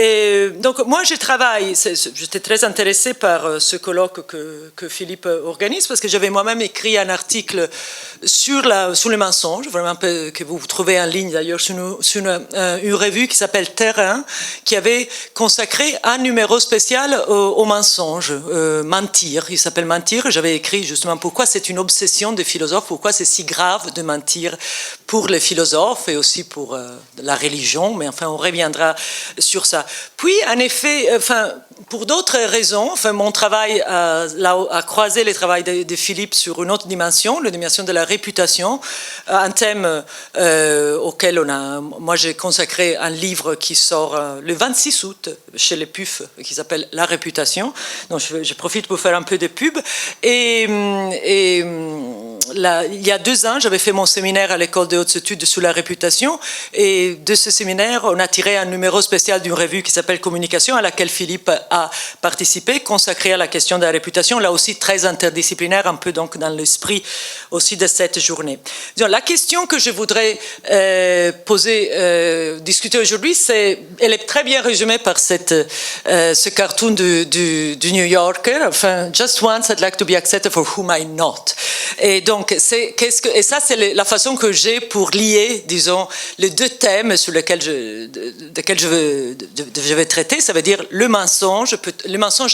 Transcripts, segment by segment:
Et donc moi je travaille, j'étais très intéressée par ce colloque que Philippe organise parce que j'avais moi-même écrit un article sur le mensonge, vraiment que vous trouvez en ligne d'ailleurs sur une revue qui s'appelle Terrain, qui avait consacré un numéro spécial au mensonge, mentir, il s'appelle Mentir. J'avais écrit justement pourquoi c'est une obsession des philosophes, pourquoi c'est si grave de mentir pour les philosophes et aussi pour la religion, mais enfin on reviendra sur ça. Puis en effet, enfin pour d'autres raisons, enfin mon travail a croisé le travail de Philippe sur une autre dimension, la dimension de la réputation, un thème auquel moi j'ai consacré un livre qui sort le 26 août chez les PUF qui s'appelle La réputation. Donc je profite pour faire un peu de pub et là, il y a 2 ans, j'avais fait mon séminaire à l'école de hautes études sur la réputation et de ce séminaire, on a tiré un numéro spécial d'une revue qui s'appelle Communication à laquelle Philippe a participé, consacré à la question de la réputation, là aussi très interdisciplinaire, un peu donc dans l'esprit aussi de cette journée. Donc, la question que je voudrais discuter aujourd'hui, elle est très bien résumée par ce cartoon du New Yorker, enfin, just once I'd like to be accepted for whom I'm not. Et donc, et ça, c'est la façon que j'ai pour lier, disons, les 2 thèmes sur lesquels je vais traiter. Ça veut dire le mensonge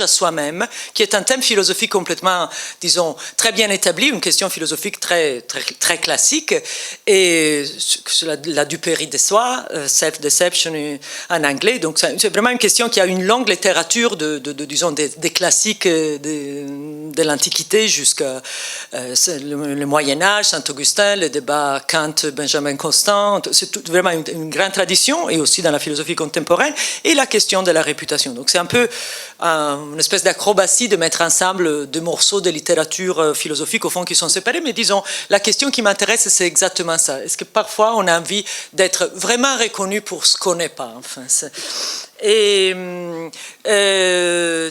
à soi-même, qui est un thème philosophique complètement, disons, très bien établi, une question philosophique très, très, très classique, et la duperie de soi, self-deception en anglais. Donc, c'est vraiment une question qui a une longue littérature disons, des classiques de l'Antiquité jusqu'à le Moyen-Âge, Saint-Augustin, le débat Kant-Benjamin Constant. C'est vraiment une grande tradition, et aussi dans la philosophie contemporaine, et la question de la réputation. Donc c'est un peu une espèce d'acrobatie de mettre ensemble 2 morceaux de littérature philosophique, au fond, qui sont séparés, mais disons, la question qui m'intéresse, c'est exactement ça. Est-ce que parfois on a envie d'être vraiment reconnu pour ce qu'on n'est pas, enfin, et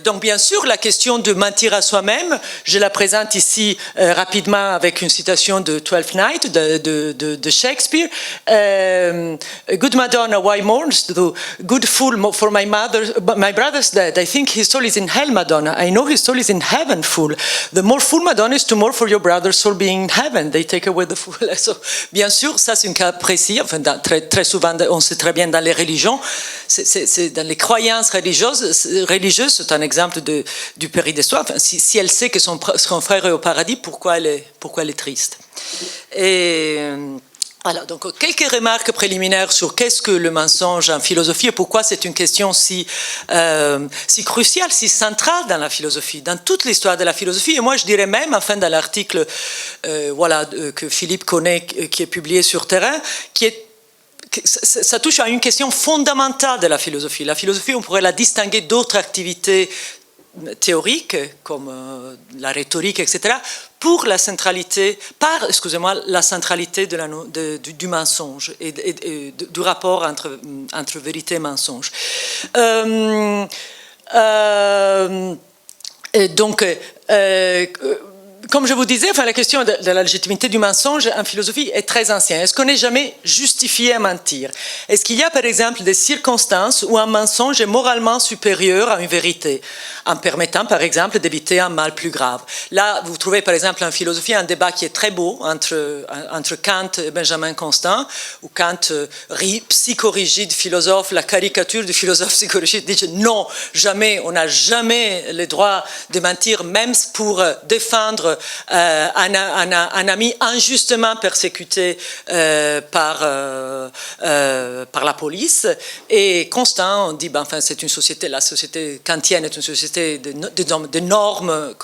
donc bien sûr la question de mentir à soi-même, je la présente ici rapidement avec une citation de Twelfth Night de Shakespeare. Good Madonna, why mourns thou? Good fool for my brother's dead. I think his soul is in hell, Madonna. I know his soul is in heaven, fool. The more fool Madonna is to more for your brother's soul being in heaven. They take away the fool. So, bien sûr, ça c'est un cas précis. Enfin, très souvent, on sait très bien dans les religions, c'est dans les croyances religieuses, c'est un exemple du péri de soi. Enfin, si elle sait que son frère est au paradis, pourquoi elle est triste? Et voilà, donc quelques remarques préliminaires sur qu'est-ce que le mensonge en philosophie et pourquoi c'est une question si cruciale, si centrale dans la philosophie, dans toute l'histoire de la philosophie. Et moi, je dirais même, enfin, dans l'article que Philippe connaît, qui est publié sur Terrain, ça touche à une question fondamentale de la philosophie. La philosophie, on pourrait la distinguer d'autres activités théoriques, comme la rhétorique, etc., pour la centralité, la centralité du mensonge et du rapport entre vérité et mensonge. Donc, comme je vous disais, enfin, la question de la légitimité du mensonge en philosophie est très ancienne. Est-ce qu'on n'est jamais justifié à mentir? Est-ce qu'il y a, par exemple, des circonstances où un mensonge est moralement supérieur à une vérité, en permettant, par exemple, d'éviter un mal plus grave? Là, vous trouvez, par exemple, en philosophie, un débat qui est très beau entre Kant et Benjamin Constant, où Kant, psychorigide philosophe, la caricature du philosophe psychorigide, dit non, jamais, on n'a jamais le droit de mentir, même pour défendre un ami injustement persécuté par la police. Et Constant, on dit, enfin, c'est une société, la société kantienne est une société de normes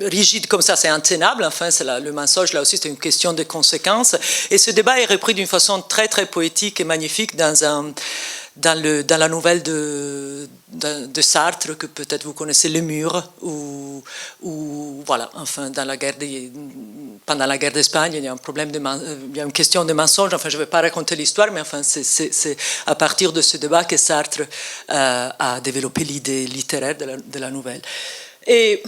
rigides comme ça, c'est intenable. Enfin, le mensonge, là aussi, c'est une question de conséquences. Et ce débat est repris d'une façon très, très poétique et magnifique dans la nouvelle de Sartre, que peut-être vous connaissez, Le Mur, où voilà, enfin, pendant la guerre d'Espagne, il y a un problème il y a une question de mensonge. Enfin, je ne vais pas raconter l'histoire, mais enfin, c'est à partir de ce débat que Sartre a développé l'idée littéraire de la nouvelle. Et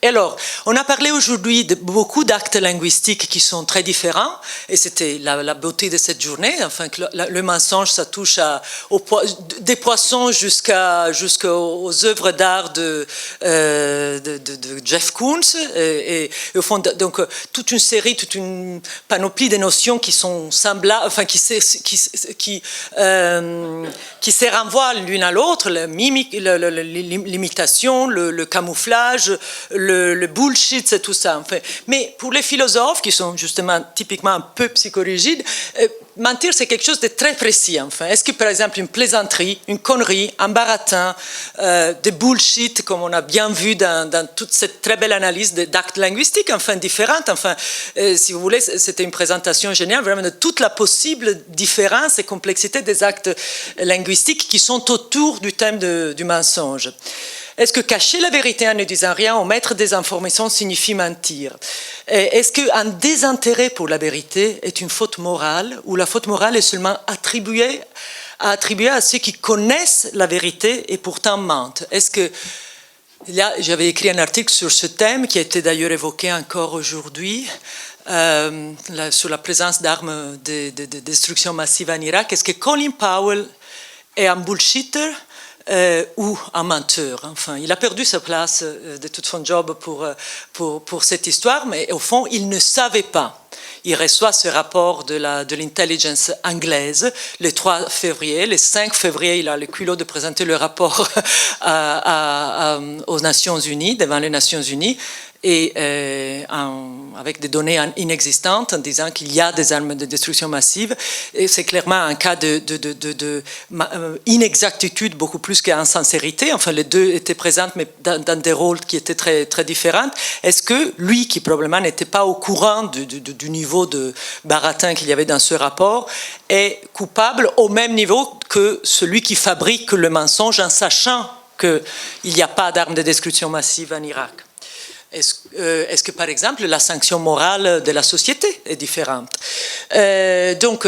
alors, on a parlé aujourd'hui de beaucoup d'actes linguistiques qui sont très différents, et c'était la beauté de cette journée. Enfin, que le mensonge, ça touche des poissons jusqu'aux œuvres d'art de Jeff Koons, et au fond, donc toute une série, toute une panoplie de notions qui sont semblables, enfin qui se renvoient l'une à l'autre, l'imitation, le camouflage, le bullshit, c'est tout ça. Enfin, mais pour les philosophes, qui sont justement typiquement un peu psychorigides, mentir, c'est quelque chose de très précis. Enfin. Est-ce que, par exemple, une plaisanterie, une connerie, un baratin, de bullshit, comme on a bien vu dans toute cette très belle analyse d'actes linguistiques, enfin, différentes. Enfin, si vous voulez, c'était une présentation géniale, vraiment, de toute la possible différence et complexité des actes linguistiques qui sont autour du thème du mensonge. Est-ce que cacher la vérité en ne disant rien, omettre des informations signifie mentir? Est-ce qu'un désintérêt pour la vérité est une faute morale, ou la faute morale est seulement attribuée à ceux qui connaissent la vérité et pourtant mentent? Est-ce que j'avais écrit un article sur ce thème qui a été d'ailleurs évoqué encore aujourd'hui, sur la présence d'armes de destruction massive en Irak. Est-ce que Colin Powell est un bullshitter ou un menteur? Enfin, il a perdu sa place de tout son job pour cette histoire, mais au fond, il ne savait pas. Il reçoit ce rapport de l'intelligence anglaise le 3 février. Le 5 février, il a le culot de présenter le rapport aux Nations Unies, devant les Nations Unies, et avec des données inexistantes en disant qu'il y a des armes de destruction massive. Et c'est clairement un cas d'inexactitude beaucoup plus qu'insincérité. Enfin, les deux étaient présents, mais dans des rôles qui étaient très, très différents. Est-ce que lui, qui probablement n'était pas au courant du niveau de baratin qu'il y avait dans ce rapport, est coupable au même niveau que celui qui fabrique le mensonge en sachant qu'il n'y a pas d'armes de destruction massive en Irak? Est-ce que, par exemple, la sanction morale de la société est différente? Donc,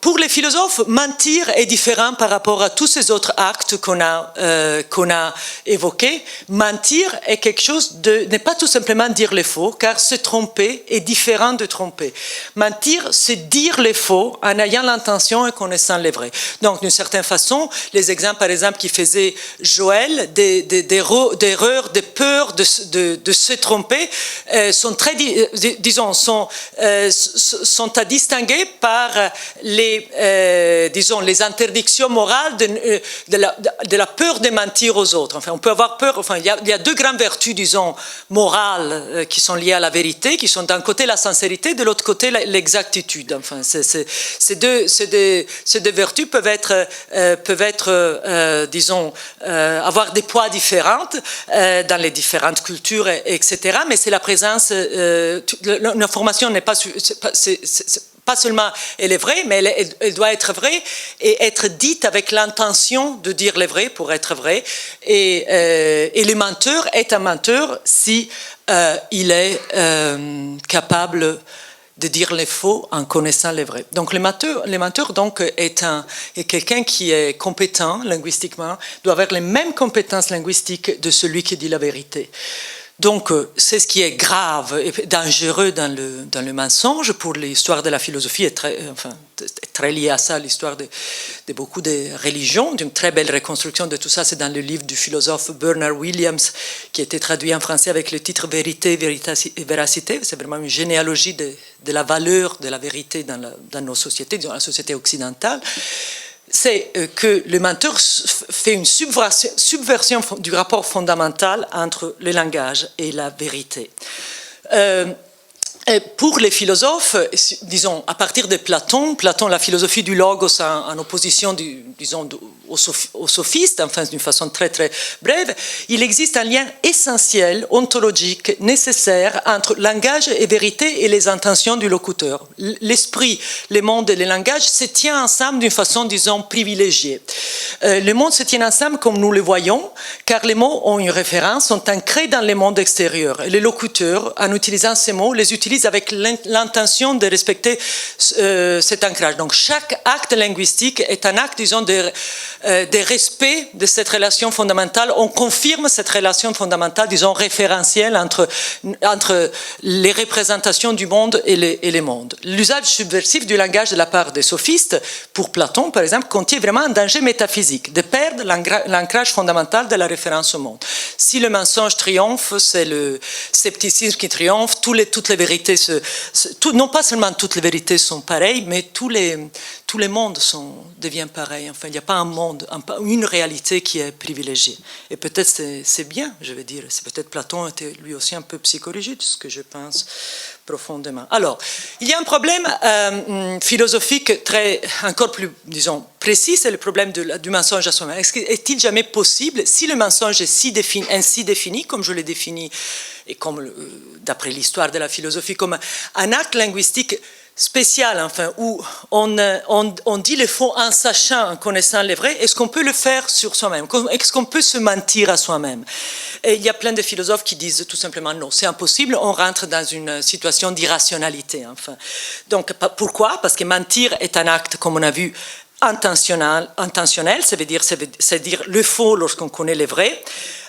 pour les philosophes, mentir est différent par rapport à tous ces autres actes qu'on a évoqués. Mentir est quelque chose n'est pas tout simplement dire les faux, car se tromper est différent de tromper. Mentir, c'est dire les faux en ayant l'intention et connaissant les vrais. Donc, d'une certaine façon, les exemples, par exemple, qui faisaient Joël, d'erreurs, de peur de se tromper, sont très, disons, sont à distinguer par les interdictions morales de la peur de mentir aux autres. Enfin, on peut avoir peur. Enfin, il y a deux grandes vertus, disons, morales qui sont liées à la vérité, qui sont d'un côté la sincérité, de l'autre côté l'exactitude. Enfin, ces deux vertus peuvent être, disons, avoir des poids différents dans les différentes cultures, etc. Mais c'est la présence. L'information n'est pas. Pas seulement elle est vraie, mais elle doit être vraie et être dite avec l'intention de dire le vrai pour être vrai. Et le menteur est un menteur si il est capable de dire les faux en connaissant les vrais. Donc le menteur donc, est quelqu'un qui est compétent linguistiquement, doit avoir les mêmes compétences linguistiques de celui qui dit la vérité. Donc, c'est ce qui est grave et dangereux dans le mensonge. Pour l'histoire de la philosophie, est très lié à ça, l'histoire de beaucoup de religions, d'une très belle reconstruction de tout ça. C'est dans le livre du philosophe Bernard Williams, qui a été traduit en français avec le titre Vérité, Véritas et Véracité. C'est vraiment une généalogie de la valeur de la vérité dans nos sociétés, dans la société occidentale. C'est que le menteur fait une subversion du rapport fondamental entre le langage et la vérité. Pour les philosophes, disons, à partir de Platon, la philosophie du logos en opposition, disons, aux sophistes, enfin d'une façon très très brève, il existe un lien essentiel, ontologique, nécessaire entre langage et vérité et les intentions du locuteur. L'esprit, le monde et le langage se tiennent ensemble d'une façon, disons, privilégiée. Le monde se tient ensemble comme nous le voyons, car les mots ont une référence, sont ancrés dans le monde extérieur. Et les locuteurs, en utilisant ces mots, les utilisent avec l'intention de respecter cet ancrage. Donc chaque acte linguistique est un acte, disons, de des respects de cette relation fondamentale. On confirme cette relation fondamentale, disons, référentielle entre les représentations du monde et les mondes. L'usage subversif du langage de la part des sophistes, pour Platon, par exemple, contient vraiment un danger métaphysique, de perdre l'ancrage fondamental de la référence au monde. Si le mensonge triomphe, c'est le scepticisme qui triomphe, toutes les vérités, non pas seulement toutes les vérités sont pareilles, mais tous les mondes deviennent pareils. Enfin, il n'y a pas un monde, une réalité qui est privilégiée. Et peut-être c'est bien, je veux dire. C'est peut-être Platon était lui aussi un peu psychorigide, ce que je pense profondément. Alors, il y a un problème philosophique encore plus, disons, précis, c'est le problème du mensonge à soi-même. Est-il jamais possible, si le mensonge est ainsi défini, comme je l'ai défini, et comme d'après l'histoire de la philosophie, comme un acte linguistique spécial, enfin, où on dit le faux en sachant, en connaissant le vrai, est-ce qu'on peut le faire sur soi-même? Est-ce qu'on peut se mentir à soi-même? Et il y a plein de philosophes qui disent tout simplement non, c'est impossible, on rentre dans une situation d'irrationalité. Enfin. Donc, pourquoi? Parce que mentir est un acte, comme on a vu, intentionnel, ça veut dire le faux lorsqu'on connaît le vrai.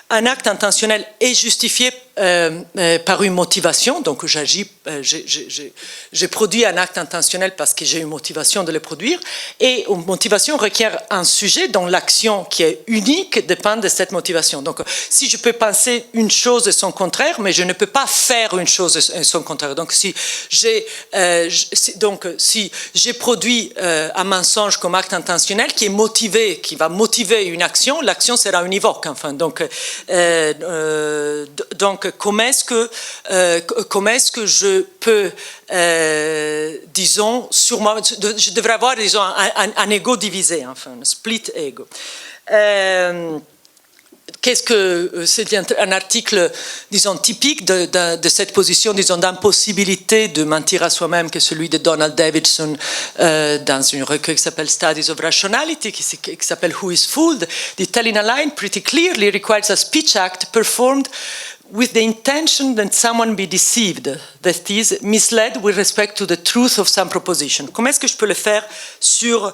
Un acte intentionnel est justifié par une motivation, donc j'ai produit un acte intentionnel parce que j'ai une motivation de le produire, et une motivation requiert un sujet dont l'action qui est unique dépend de cette motivation. Donc, si je peux penser une chose et son contraire, mais je ne peux pas faire une chose et son contraire. Donc, si j'ai produit un mensonge comme acte intentionnel qui est motivé, qui va motiver une action, l'action sera univoque. Enfin, donc comment est-ce que je peux, disons, je devrais avoir, disons, un ego divisé, enfin, un split ego. C'est un article, disons, typique de cette position, disons, d'impossibilité de mentir à soi-même, que celui de Donald Davidson dans une recueil qui s'appelle Studies of Rationality, qui s'appelle Who is Fooled? The telling a line pretty clearly requires a speech act performed with the intention that someone be deceived, that is, misled with respect to the truth of some proposition. Comment est-ce que je peux le faire sur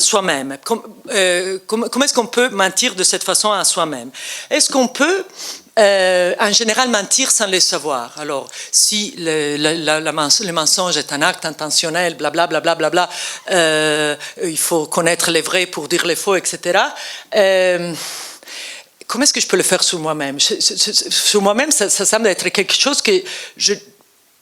soi-même? Comment est-ce qu'on peut mentir de cette façon à soi-même? Est-ce qu'on peut en général mentir sans le savoir? Alors, si le mensonge est un acte intentionnel, blablabla, bla, bla, bla, bla, il faut connaître les vrais pour dire les faux, etc. Comment est-ce que je peux le faire sur moi-même? Sur moi-même, ça semble être quelque chose que je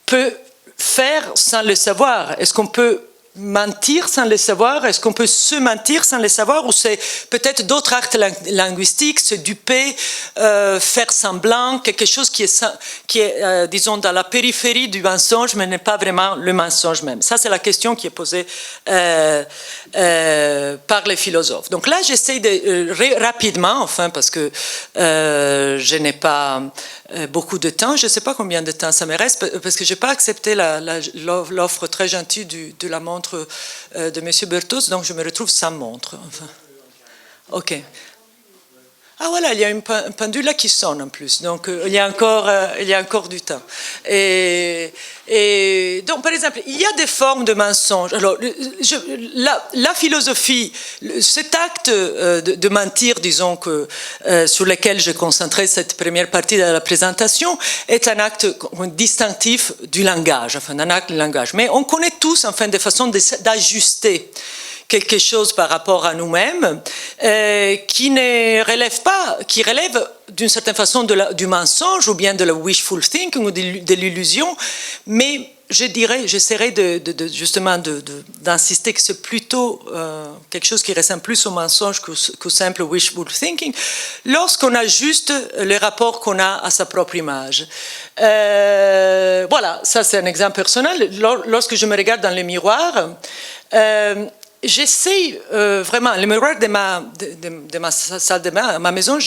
peux faire sans le savoir. Est-ce qu'on peut mentir sans le savoir? Est-ce qu'on peut se mentir sans le savoir? Ou c'est peut-être d'autres actes linguistiques, se duper, faire semblant, quelque chose qui est disons, dans la périphérie du mensonge, mais n'est pas vraiment le mensonge même. Ça, c'est la question qui est posée par les philosophes. Donc là, j'essaie de rapidement, enfin, parce que je n'ai pas beaucoup de temps, je ne sais pas combien de temps ça me reste, parce que je n'ai pas accepté l'offre très gentille de la montre de M. Bertos, donc je me retrouve sans montre. Enfin. Ok. Ah voilà, il y a une pendule là qui sonne en plus, donc il y a encore du temps. Et donc, par exemple, il y a des formes de mensonges. Alors, la philosophie, cet acte de mentir, disons, sur lequel je concentrais cette première partie de la présentation, est un acte distinctif du langage, enfin, un acte du langage. Mais on connaît tous, enfin, des façons d'ajuster quelque chose par rapport à nous-mêmes qui ne relève pas, qui relève d'une certaine façon du mensonge ou bien de la wishful thinking ou de l'illusion, mais j'essaierai justement d'insister que c'est plutôt quelque chose qui ressemble plus au mensonge qu'au simple wishful thinking, lorsqu'on ajuste le rapport qu'on a à sa propre image. Voilà, ça c'est un exemple personnel. Lorsque je me regarde dans le miroir, j'essaie vraiment, le miroir de ma salle de bain, ma maison,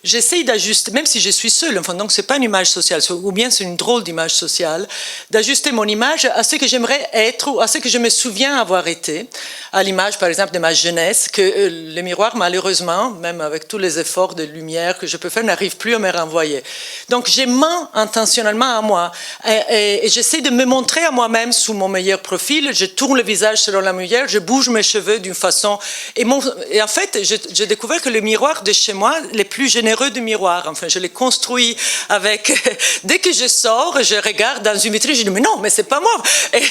j'essaie d'ajuster, même si je suis seule, enfin, donc c'est pas une image sociale, ou bien c'est une drôle d'image sociale, d'ajuster mon image à ce que j'aimerais être ou à ce que je me souviens avoir été, à l'image par exemple de ma jeunesse, que le miroir malheureusement, même avec tous les efforts de lumière que je peux faire, n'arrive plus à me renvoyer. Donc je mens intentionnellement à moi et j'essaie de me montrer à moi-même sous mon meilleur profil, je tourne le visage selon la lumière, je bouge mes mes cheveux d'une façon... Et en fait, j'ai découvert que le miroir de chez moi, les plus généreux du miroir, enfin, je l'ai construit avec... Dès que je sors, je regarde dans une vitrine, je dis, mais non, mais c'est pas moi. Et,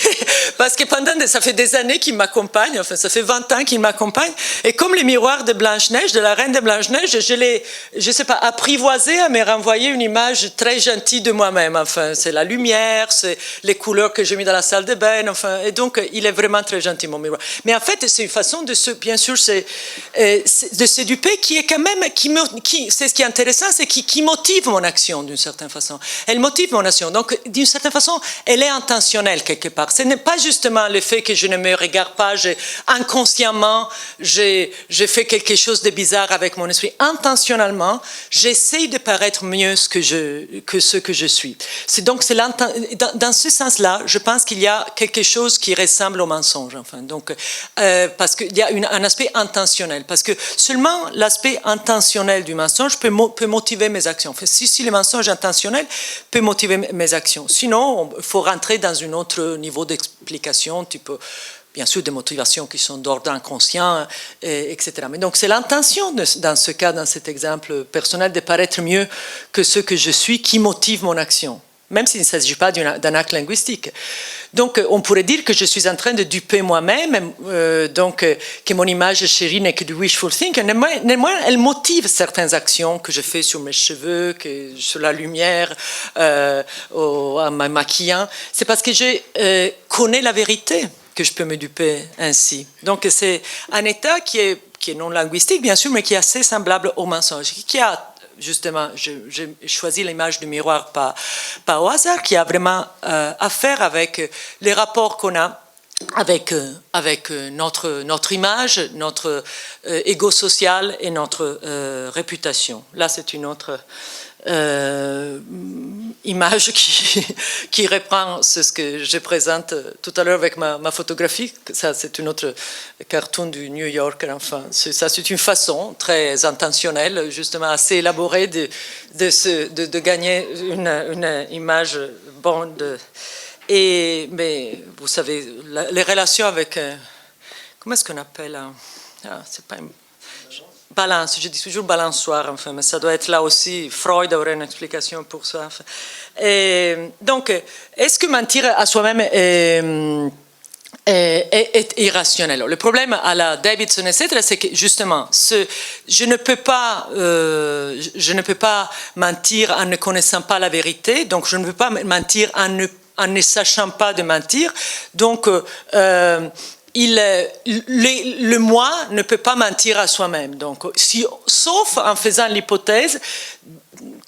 parce que ça fait des années qu'il m'accompagne, enfin, ça fait 20 ans qu'il m'accompagne. Et comme le miroir de Blanche-Neige, de la reine de Blanche-Neige, je l'ai, je sais pas, apprivoisé à me renvoyer une image très gentille de moi-même. Enfin, c'est la lumière, c'est les couleurs que j'ai mis dans la salle de bain, enfin, et donc il est vraiment très gentil, mon miroir. Mais en fait, c'est une façon de bien sûr, de se duper qui est quand même, c'est ce qui est intéressant, c'est qui motive mon action d'une certaine façon. Elle motive mon action. Donc, d'une certaine façon, elle est intentionnelle quelque part. Ce n'est pas justement le fait que je ne me regarde pas, inconsciemment, j'ai fait quelque chose de bizarre avec mon esprit. Intentionnellement, j'essaye de paraître mieux que ce que je suis. Donc, dans ce sens-là, je pense qu'il y a quelque chose qui ressemble au mensonge. Enfin, donc, parce qu'il y a un aspect intentionnel. Parce que seulement l'aspect intentionnel du mensonge peut motiver mes actions. Enfin, si le mensonge intentionnel peut motiver mes actions. Sinon, il faut rentrer dans un autre niveau d'explication, type... Bien sûr, des motivations qui sont d'ordre inconscient, etc. Mais donc, c'est l'intention, dans ce cas, dans cet exemple personnel, de paraître mieux que ce que je suis qui motive mon action, même s'il ne s'agit pas d'un acte linguistique. Donc, on pourrait dire que je suis en train de duper moi-même, donc que mon image chérie n'est que du wishful thinking. Néanmoins, elle motive certaines actions que je fais sur mes cheveux, sur la lumière, en me maquillant. C'est parce que je connais la vérité que je peux me duper ainsi. Donc, c'est un état qui est non linguistique, bien sûr, mais qui est assez semblable au mensonge, qui a justement, j'ai choisi l'image du miroir pas au hasard, qui a vraiment à faire avec les rapports qu'on a avec notre image, notre ego social et notre réputation. Là, c'est une autre image qui reprend ce que je présente tout à l'heure avec ma photographie. Ça, c'est une autre cartoon du New Yorker. Enfin, ça, c'est une façon très intentionnelle, justement assez élaborée de gagner une image bonne. Mais vous savez, les relations avec... comment est-ce qu'on appelle... c'est pas une... Balance, je dis toujours balançoire, enfin, mais ça doit être là aussi. Freud aurait une explication pour ça. Enfin. Donc, est-ce que mentir à soi-même est irrationnel? Le problème à la Davidson, etc., c'est que justement, je ne peux pas mentir en ne connaissant pas la vérité, donc je ne peux pas mentir en ne sachant pas de mentir. Donc, le moi ne peut pas mentir à soi-même. Donc, sauf en faisant l'hypothèse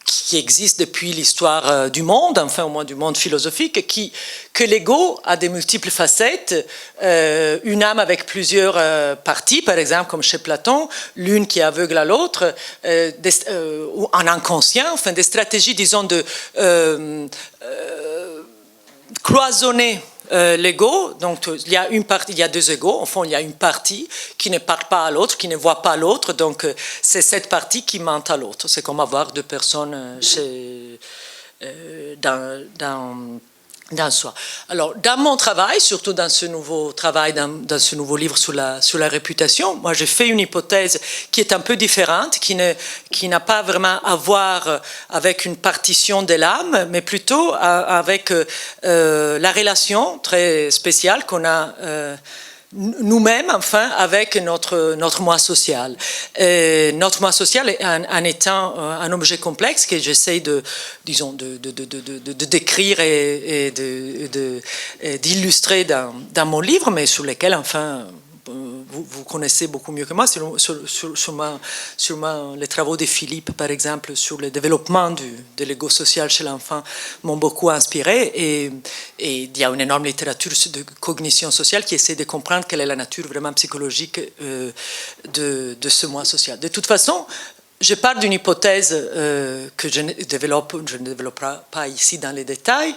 qui existe depuis l'histoire du monde, enfin au moins du monde philosophique, que l'ego a de multiples facettes, une âme avec plusieurs parties, par exemple comme chez Platon, l'une qui est aveugle à l'autre, ou en inconscient, enfin des stratégies, disons, de cloisonner l'ego. Donc il y a une partie, il y a deux égos. Au fond, il y a une partie qui ne parle pas à l'autre, qui ne voit pas l'autre. Donc c'est cette partie qui ment à l'autre. C'est comme avoir deux personnes dans soi. Alors, dans mon travail, surtout dans ce nouveau travail, dans ce nouveau livre sur la réputation, moi, j'ai fait une hypothèse qui est un peu différente, qui n'a pas vraiment à voir avec une partition de l'âme, mais plutôt avec la relation très spéciale qu'on a nous-mêmes, enfin, avec notre moi social. Notre moi social est en étant un objet complexe que j'essaie de décrire et d'illustrer dans mon livre, mais sur lesquels, enfin, vous connaissez beaucoup mieux que moi, sur les travaux de Philippe, par exemple, sur le développement de l'ego social chez l'enfant, m'ont beaucoup inspiré. Et il y a une énorme littérature de cognition sociale qui essaie de comprendre quelle est la nature vraiment psychologique de ce moi social. De toute façon, je pars d'une hypothèse que je ne développerai pas ici dans les détails.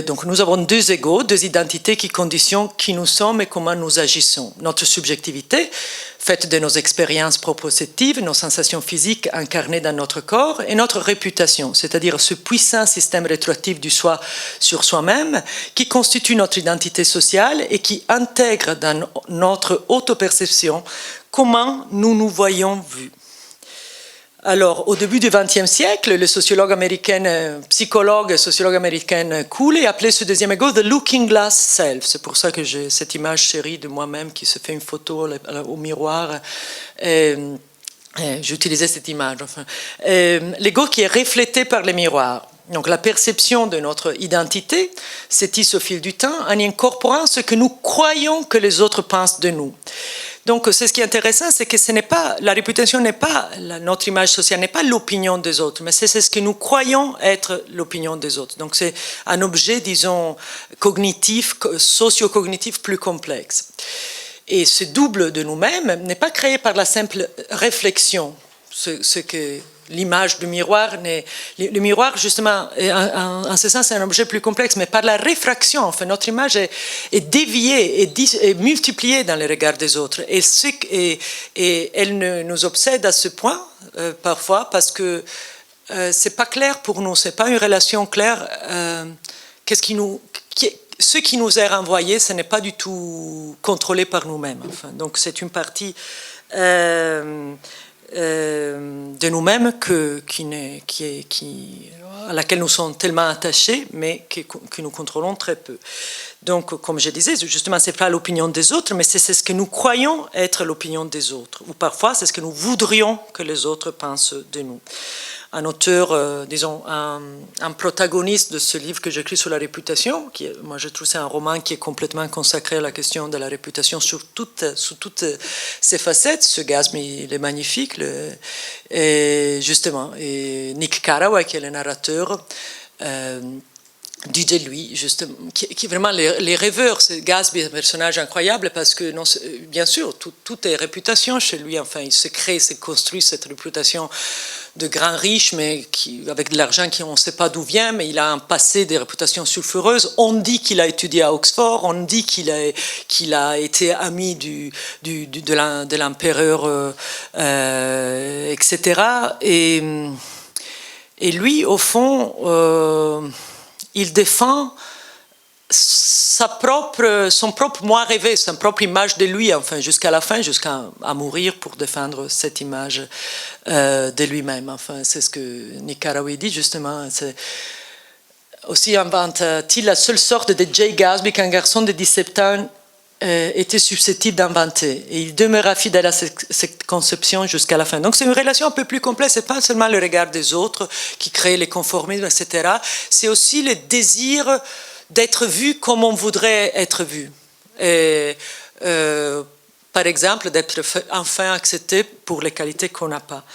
Donc nous avons deux égos, deux identités qui conditionnent qui nous sommes et comment nous agissons. Notre subjectivité, faite de nos expériences proprioceptives, nos sensations physiques incarnées dans notre corps, et notre réputation, c'est-à-dire ce puissant système rétroactif du soi sur soi-même qui constitue notre identité sociale et qui intègre dans notre autoperception comment nous nous voyons vus. Alors, au début du XXe siècle, le sociologue américain, psychologue, sociologue américain Cooley appelait ce deuxième ego the looking glass self. C'est pour ça que j'ai cette image chérie de moi-même qui se fait une photo au miroir. J'utilisais cette image. Enfin. L'ego qui est reflété par les miroirs. Donc la perception de notre identité s'étisse au fil du temps en y incorporant ce que nous croyons que les autres pensent de nous. Donc, c'est ce qui est intéressant, c'est que la réputation n'est pas, notre image sociale n'est pas l'opinion des autres, mais c'est ce que nous croyons être l'opinion des autres. Donc, c'est un objet, disons, cognitif, socio-cognitif plus complexe. Et ce double de nous-mêmes n'est pas créé par la simple réflexion, ce que l'image du miroir, le miroir justement, en ce sens, c'est un objet plus complexe, mais par la réfraction, enfin, notre image est déviée et multipliée dans les regards des autres. Et elle nous obsède à ce point, parfois, parce que c'est pas clair pour nous, c'est pas une relation claire. Ce qui nous est renvoyé, ce n'est pas du tout contrôlé par nous-mêmes. Enfin, donc, c'est une partie de nous-mêmes à laquelle nous sommes tellement attachés, mais que nous contrôlons très peu. Donc, comme je disais, justement, ce n'est pas l'opinion des autres, mais c'est ce que nous croyons être l'opinion des autres. Ou parfois, c'est ce que nous voudrions que les autres pensent de nous. Un auteur, disons, un protagoniste de ce livre que j'écris sur la réputation, moi je trouve c'est un roman qui est complètement consacré à la question de la réputation sous toutes ses facettes. Ce Gatsby, il est magnifique. Et justement, et Nick Carraway, qui est le narrateur, dit de lui, justement, qui vraiment les rêveurs. Gatsby est un personnage incroyable parce que, non, bien sûr, tout est réputation chez lui. Enfin, il se construit cette réputation de grand riche, mais avec de l'argent on ne sait pas d'où vient, mais il a un passé de réputation sulfureuse. On dit qu'il a étudié à Oxford, on dit qu'il a été ami de l'empereur, etc. Et lui, au fond, il défend son propre moi rêvé, sa propre image de lui, enfin, jusqu'à la fin, jusqu'à mourir pour défendre cette image de lui-même. Enfin, c'est ce que Nick Carraway dit, justement. Aussi invente-t-il la seule sorte de Jay Gatsby qu'un garçon de 17 ans était susceptible d'inventer. Et il demeura fidèle à cette conception jusqu'à la fin. Donc c'est une relation un peu plus complexe. Ce n'est pas seulement le regard des autres qui crée les conformismes, etc. C'est aussi le désir d'être vu comme on voudrait être vu. Et, par exemple, d'être enfin accepté pour les qualités qu'on n'a pas.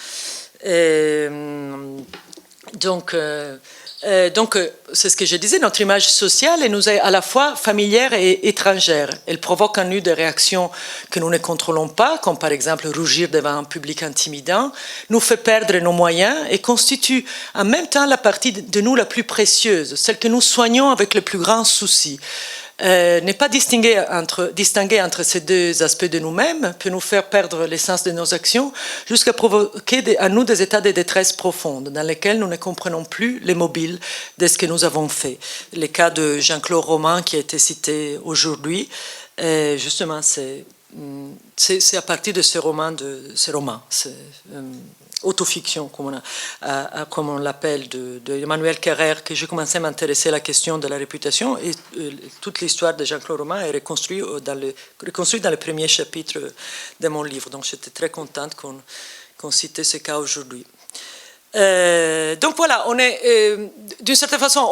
Donc, c'est ce que je disais, notre image sociale elle nous est à la fois familière et étrangère. Elle provoque en nous des réactions que nous ne contrôlons pas, comme par exemple rougir devant un public intimidant, nous fait perdre nos moyens et constitue en même temps la partie de nous la plus précieuse, celle que nous soignons avec le plus grand souci. Ne pas distinguer entre ces deux aspects de nous-mêmes peut nous faire perdre l'essence de nos actions jusqu'à provoquer à nous des états de détresse profonde dans lesquels nous ne comprenons plus les mobiles de ce que nous avons fait. Le cas de Jean-Claude Roman qui a été cité aujourd'hui, justement, c'est à partir de ce roman, autofiction, comme on l'appelle, de Emmanuel Carrère, que j'ai commencé à m'intéresser à la question de la réputation. Et toute l'histoire de Jean-Claude Roman est reconstruite dans le premier chapitre de mon livre. Donc j'étais très contente qu'on citait ce cas aujourd'hui. Donc voilà, d'une certaine façon,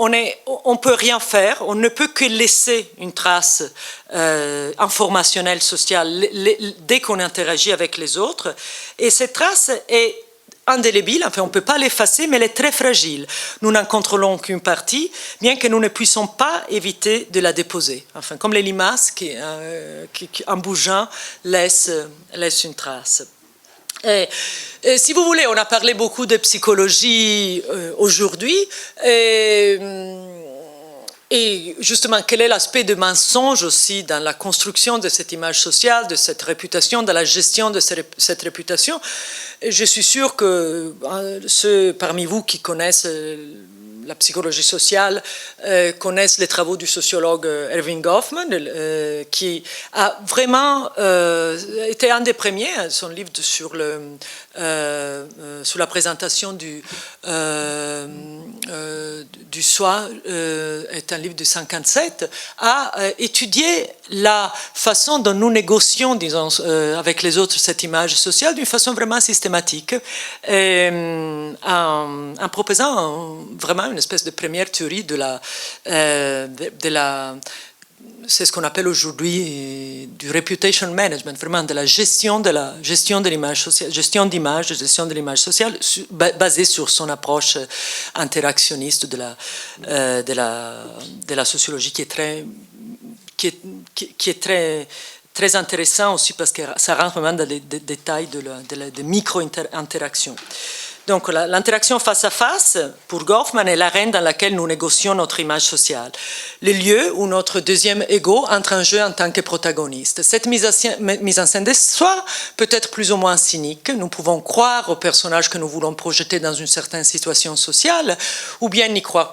on peut rien faire, on ne peut que laisser une trace informationnelle, sociale, dès qu'on interagit avec les autres. Et cette trace est indélébile, enfin on ne peut pas l'effacer, mais elle est très fragile. Nous n'en contrôlons qu'une partie, bien que nous ne puissions pas éviter de la déposer. Enfin, comme les limaces qui en bougeant, laissent une trace. Si vous voulez, on a parlé beaucoup de psychologie aujourd'hui. Et justement, quel est l'aspect de mensonge aussi dans la construction de cette image sociale, de cette réputation, de la gestion de cette réputation? Et je suis sûre que ceux parmi vous qui connaissent la psychologie sociale connaissent les travaux du sociologue Erving Goffman, qui a vraiment été un des premiers. Son livre sur la présentation du soi est un livre de 57, a étudié la façon dont nous négocions, disons, avec les autres cette image sociale d'une façon vraiment systématique, en proposant vraiment une espèce de première théorie de la c'est ce qu'on appelle aujourd'hui du reputation management, vraiment de la gestion de l'image sociale, gestion de l'image sociale, basée sur son approche interactionniste de la sociologie, qui est très intéressant aussi parce que ça rentre vraiment dans les détails de micro-interactions. Donc l'interaction face à face, pour Goffman, est l'arène dans laquelle nous négocions notre image sociale. Le lieu où notre deuxième ego entre en jeu en tant que protagoniste. Cette mise en scène de soi peut être plus ou moins cynique. Nous pouvons croire au personnage que nous voulons projeter dans une certaine situation sociale, ou bien n'y pas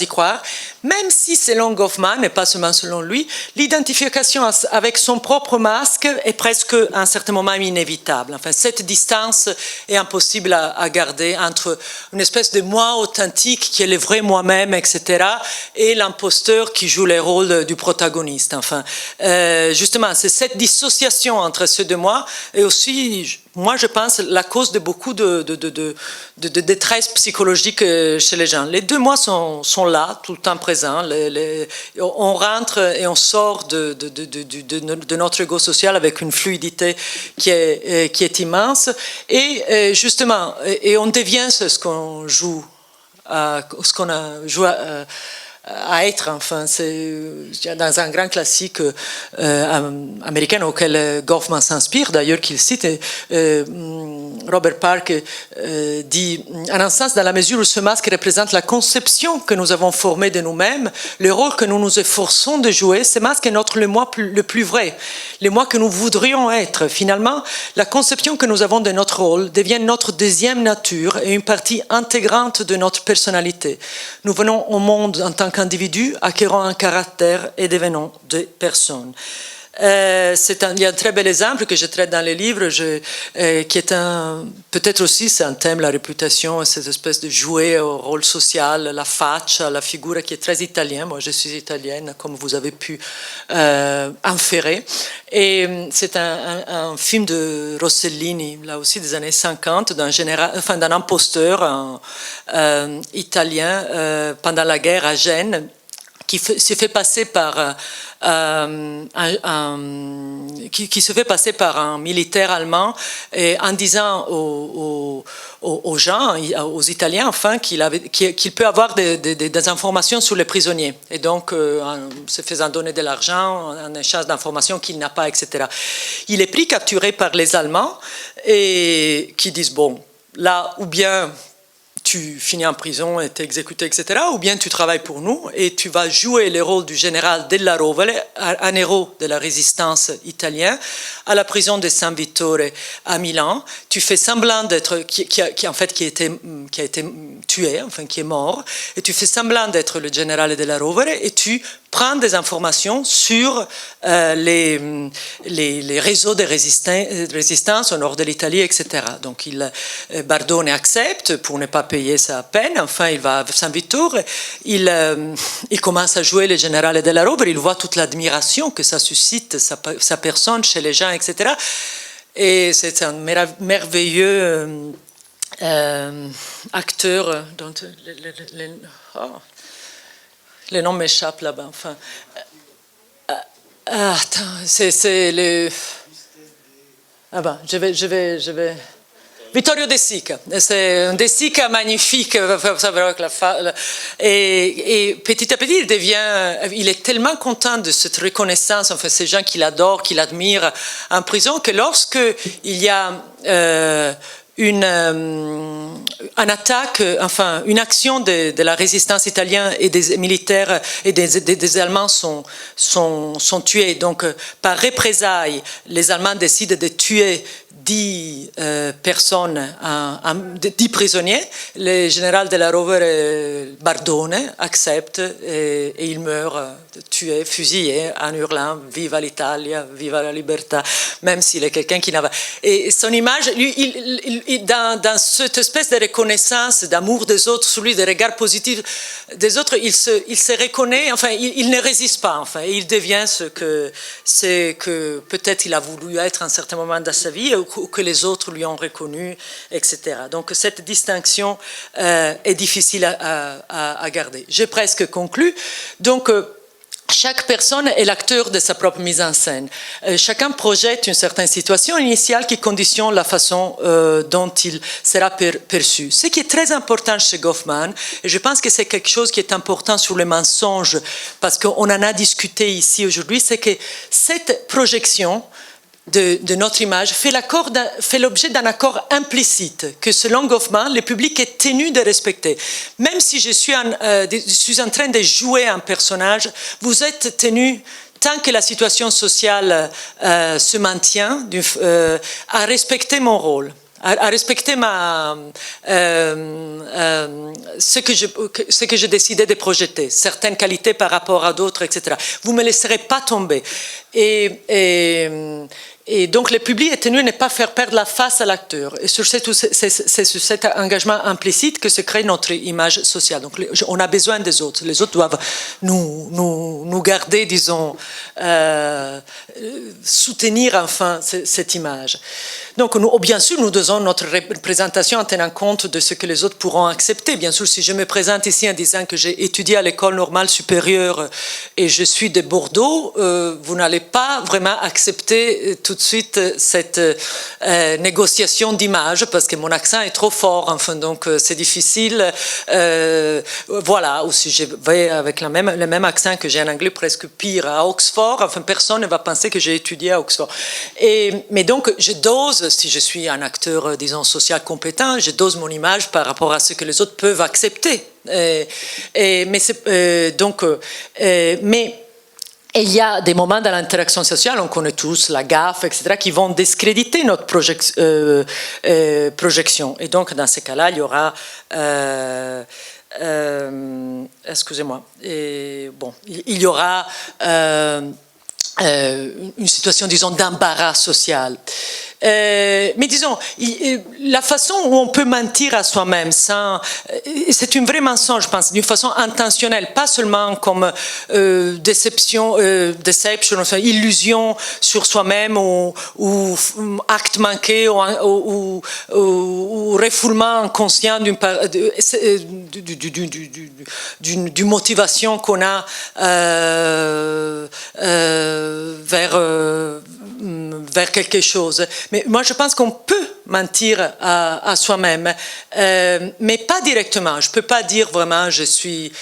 y croire, même si selon Goffman, et pas seulement selon lui, l'identification avec son propre masque est presque à un certain moment inévitable. Enfin, cette distance est impossible à garder entre une espèce de moi authentique qui est le vrai moi-même, etc., et l'imposteur qui joue le rôle du protagoniste. Enfin, justement, c'est cette dissociation entre ces deux moi, et aussi, moi, je pense, la cause de beaucoup de détresse psychologique chez les gens. Les deux moi sont là, tout le temps présents. On rentre et on sort de notre ego social avec une fluidité qui est immense. Et justement, et on devient ce qu'on joue, ce qu'on a joué à être. Enfin, c'est dans un grand classique américain auquel Goffman s'inspire, d'ailleurs qu'il cite, Robert Park dit en un sens, dans la mesure où ce masque représente la conception que nous avons formée de nous-mêmes, le rôle que nous nous efforçons de jouer, ce masque est le moi le plus vrai, le moi que nous voudrions être. Finalement, la conception que nous avons de notre rôle devient notre deuxième nature et une partie intégrante de notre personnalité. Nous venons au monde en tant qu'individus, acquérant un caractère et devenons des personnes. Il y a un très bel exemple que je traite dans le livre, qui est peut-être aussi c'est un thème, la réputation, cette espèce de jouer au rôle social, la faccia, la figure qui est très italien. Moi, je suis italienne, comme vous avez pu inférer. Et c'est un film de Rossellini, là aussi des années 50, d'un imposteur italien pendant la guerre à Gênes, qui se fait passer par qui se fait passer par un militaire allemand et en disant aux gens, aux Italiens, enfin, qu'il peut avoir des informations sur les prisonniers. Et donc, en se faisant donner de l'argent en échange d'informations qu'il n'a pas, etc. Il est pris, capturé par les Allemands et qui disent, bon, là, ou bien tu finis en prison et t'es exécuté, etc., ou bien tu travailles pour nous et tu vas jouer le rôle du général Della Rovere, un héros de la résistance italienne, à la prison de San Vittore à Milan. Tu fais semblant d'être, qui a été tué, enfin qui est mort, et tu fais semblant d'être le général Della Rovere et tu prend des informations sur les réseaux de résistance au nord de l'Italie, etc. Donc Bardone accepte pour ne pas payer sa peine. Enfin, il va à San Vittore, il commence à jouer le général Della Rovere, il voit toute l'admiration que ça suscite, sa personne chez les gens, etc. Et c'est un merveilleux acteur dont le nom m'échappe là-bas. Enfin, attends, c'est le. Ah ben, je vais. Vittorio De Sica, c'est un De Sica magnifique, et petit à petit il est tellement content de cette reconnaissance, enfin ces gens qu'il adore, qu'il admire en prison, que lorsque il y a une attaque, enfin une action de la résistance italienne et des militaires et des Allemands sont tués. Donc par représailles, les Allemands décident de tuer 10 personnes, 10 prisonniers. Le général de la Rovere, Bardone, accepte et il meurt tué, fusillé en hurlant « Viva l'Italia, viva la libertà », même s'il est quelqu'un qui n'a pas... Et son image, lui, dans cette espèce de reconnaissance, d'amour des autres, celui de regard positif des autres, il se reconnaît, enfin, il ne résiste pas, enfin, il devient ce que peut-être il a voulu être à un certain moment dans sa vie, ou que les autres lui ont reconnu, etc. Donc cette distinction est difficile à garder. J'ai presque conclu. Donc chaque personne est l'acteur de sa propre mise en scène. Chacun projette une certaine situation initiale qui conditionne la façon dont il sera perçu. Ce qui est très important chez Goffman, et je pense que c'est quelque chose qui est important sur le mensonge, parce qu'on en a discuté ici aujourd'hui, c'est que cette projection de notre image fait l'objet d'un accord implicite que, selon Goffman, le public est tenu de respecter. Même si je suis en train de jouer un personnage, vous êtes tenu, tant que la situation sociale se maintient, à respecter mon rôle, à respecter ce que j'ai décidé de projeter, certaines qualités par rapport à d'autres, etc. Vous ne me laisserez pas tomber. Et donc le public est tenu de ne pas faire perdre la face à l'acteur. Et c'est sur cet engagement implicite que se crée notre image sociale. Donc on a besoin des autres. Les autres doivent nous garder, disons, soutenir enfin cette image. Donc bien sûr, nous donnons notre représentation en tenant compte de ce que les autres pourront accepter. Bien sûr, si je me présente ici en disant que j'ai étudié à l'école normale supérieure et je suis de Bordeaux, vous n'allez pas vraiment accepter tout de suite cette négociation d'image parce que mon accent est trop fort, enfin, donc c'est difficile. Voilà, ou si je vais avec le même accent que j'ai en anglais presque pire à Oxford, enfin personne ne va penser que j'ai étudié à Oxford. Mais donc je dose, si je suis un acteur, disons, social compétent, je dose mon image par rapport à ce que les autres peuvent accepter. Mais il y a des moments dans l'interaction sociale, on connaît tous la gaffe, etc., qui vont discréditer notre projection. Et donc, dans ces cas-là, il y aura... excusez-moi. Il y aura... une situation, disons, d'embarras social. Mais disons, la façon où on peut mentir à soi-même, c'est un vrai mensonge, je pense, d'une façon intentionnelle, pas seulement comme deception, illusion sur soi-même ou acte manqué ou refoulement inconscient d'une motivation qu'on a vers quelque chose. Mais moi, je pense qu'on peut mentir à soi-même, mais pas directement. Je ne peux pas dire vraiment je suis...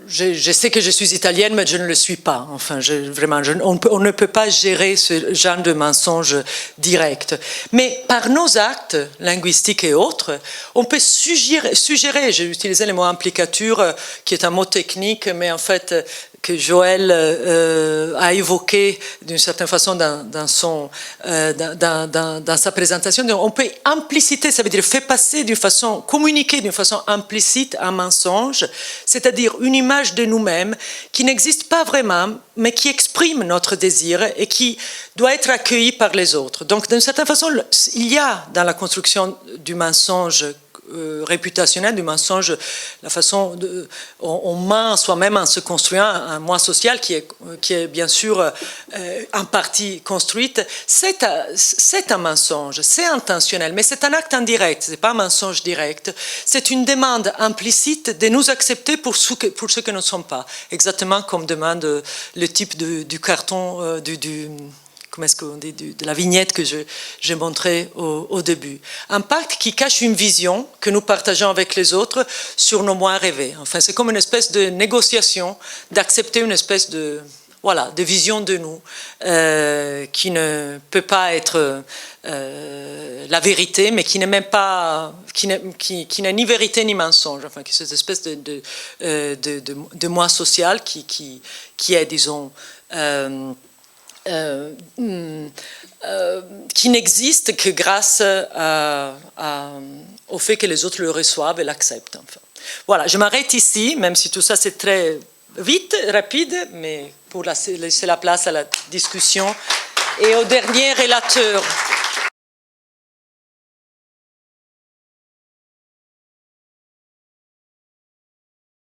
je sais que je suis italienne, mais je ne le suis pas. Enfin, on ne peut pas gérer ce genre de mensonge direct. Mais par nos actes linguistiques et autres, on peut suggérer, j'ai utilisé le mot implicature, qui est un mot technique, mais en fait que Joël a évoqué d'une certaine façon dans sa présentation. Donc, on peut impliciter, ça veut dire faire passer communiquer d'une façon implicite un mensonge, c'est-à-dire une image de nous-mêmes qui n'existe pas vraiment, mais qui exprime notre désir et qui doit être accueillie par les autres. Donc, d'une certaine façon, il y a dans la construction du mensonge réputationnel, du mensonge, la façon on ment soi-même en se construisant un moi social qui est bien sûr en partie construite, c'est un mensonge, c'est intentionnel, mais c'est un acte indirect, c'est pas un mensonge direct, c'est une demande implicite de nous accepter pour ce que nous ne sommes pas, exactement comme demande le type du carton, comment est-ce qu'on dit, de la vignette que j'ai montrée au début. Un pacte qui cache une vision que nous partageons avec les autres sur nos moi rêvés. Enfin, c'est comme une espèce de négociation, d'accepter une espèce de vision de nous qui ne peut pas être la vérité, mais qui n'est même pas, qui n'a ni vérité ni mensonge. Enfin, qui est cette espèce de moi social qui est, disons, qui n'existe que grâce au fait que les autres le reçoivent et l'acceptent. Enfin. Voilà, je m'arrête ici, même si tout ça c'est très vite, rapide, mais pour laisser la place à la discussion et au dernier relateur.